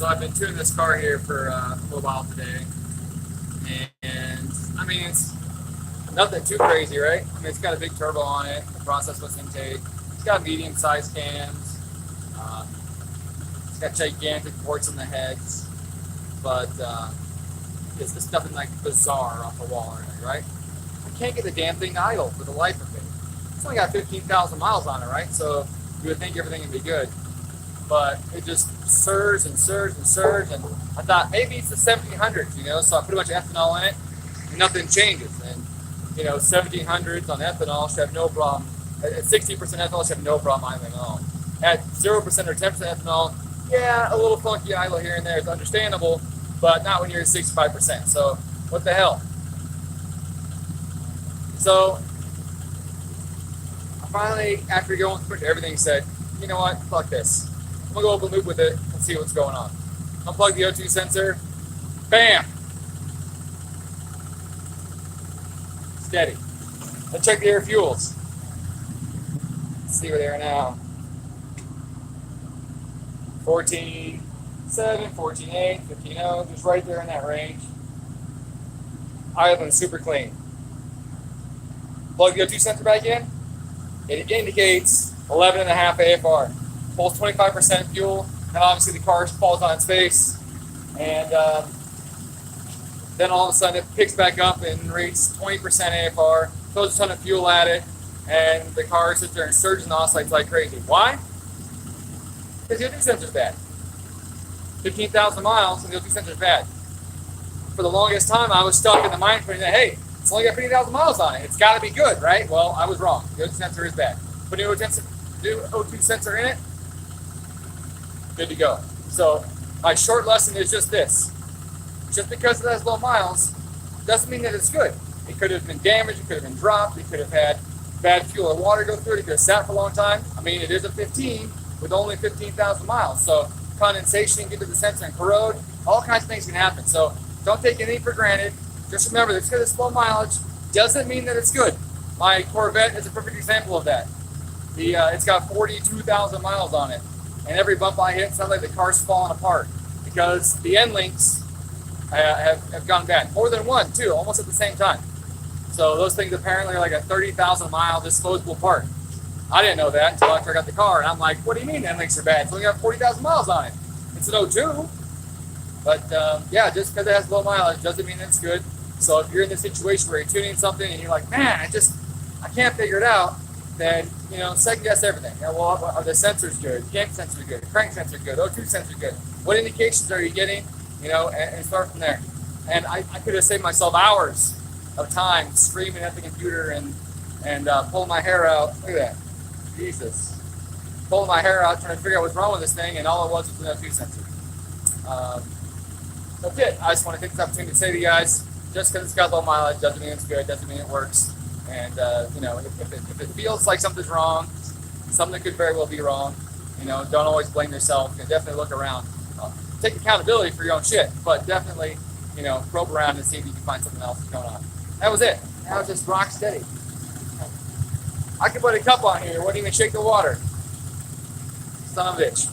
So I've been tuning this car here for a little while today, and I mean it's nothing too crazy, right? I mean it's got a big turbo on it, the processless intake. It's got medium-sized cams. It's got gigantic ports in the heads, but it's just nothing like bizarre off the wall or anything, right? I can't get the damn thing idle for the life of it. It's only got 15,000 miles on it, right? So you would think everything would be good. But it just surged and surged and surged, and I thought maybe it's the 1700s, you know, so I put a bunch of ethanol in it, and nothing changes. And, you know, 1700s on ethanol should have no problem. At 60% ethanol should have no problem idling at all. At 0% or 10% ethanol, yeah, a little funky idle here and there is understandable, but not when you're at 65%. So what the hell? So I finally, after going through everything, said, you know what, fuck this. I'm gonna go open loop with it and see what's going on. Unplug the O2 sensor. Bam! Steady. Let's check the air fuels. Let's see where they are now. 14.7, 14.8, 15.0, just right there in that range. Idling super clean. Plug the O2 sensor back in. It indicates 11.5 AFR. Pulls 25% fuel, and obviously the car falls on its face, and then all of a sudden it picks back up and rates 20% AFR, throws a ton of fuel at it, and the car sits there and surges and oscillates like crazy. Why? Because the O2 sensor's bad. 15,000 miles and the O2 sensor's bad. For the longest time I was stuck in the mind frame that, hey, it's only got 50,000 miles on it, it's got to be good, right? Well, I was wrong. The O2 sensor is bad. Put a new O2 sensor in it, good to go. So my short lesson is just this. Just because it has low miles doesn't mean that it's good. It could have been damaged, it could have been dropped, it could have had bad fuel or water go through it, it could have sat for a long time. I mean, it is a 15 with only 15,000 miles. So condensation can get to the sensor and corrode. All kinds of things can happen. So don't take anything for granted. Just remember that it's got this low mileage doesn't mean that it's good. My Corvette is a perfect example of that. It's got 42,000 miles on it. And every bump I hit sounds like the car's falling apart because the end links have gone bad. More than one, too, almost at the same time. So those things apparently are like a 30,000 mile disposable part. I didn't know that until after I got the car, and I'm like, what do you mean end links are bad? It's only got 40,000 miles on it. It's an O2. But yeah, just because it has low mileage doesn't mean it's good. So if you're in this situation where you're tuning something and you're like, man, I can't figure it out, then, you know, second guess everything. You know, well, are the sensors good? Cam sensor good? Crank sensor good? O2 sensor good? What indications are you getting? You know, and start from there. And I could have saved myself hours of time screaming at the computer and pulling my hair out. Look at that. Jesus. Pulling my hair out, trying to figure out what's wrong with this thing, and all it was an O2 sensor. That's it. I just want to take this opportunity to say to you guys, just because it's got low mileage doesn't mean it's good, doesn't mean it works. And, you know, if it feels like something's wrong, something could very well be wrong. You know, don't always blame yourself. You definitely look around. Take accountability for your own shit, but definitely, you know, probe around and see if you can find something else that's going on. That was it. Now it's just rock steady. I could put a cup on here. It wouldn't even shake the water. Son of a bitch.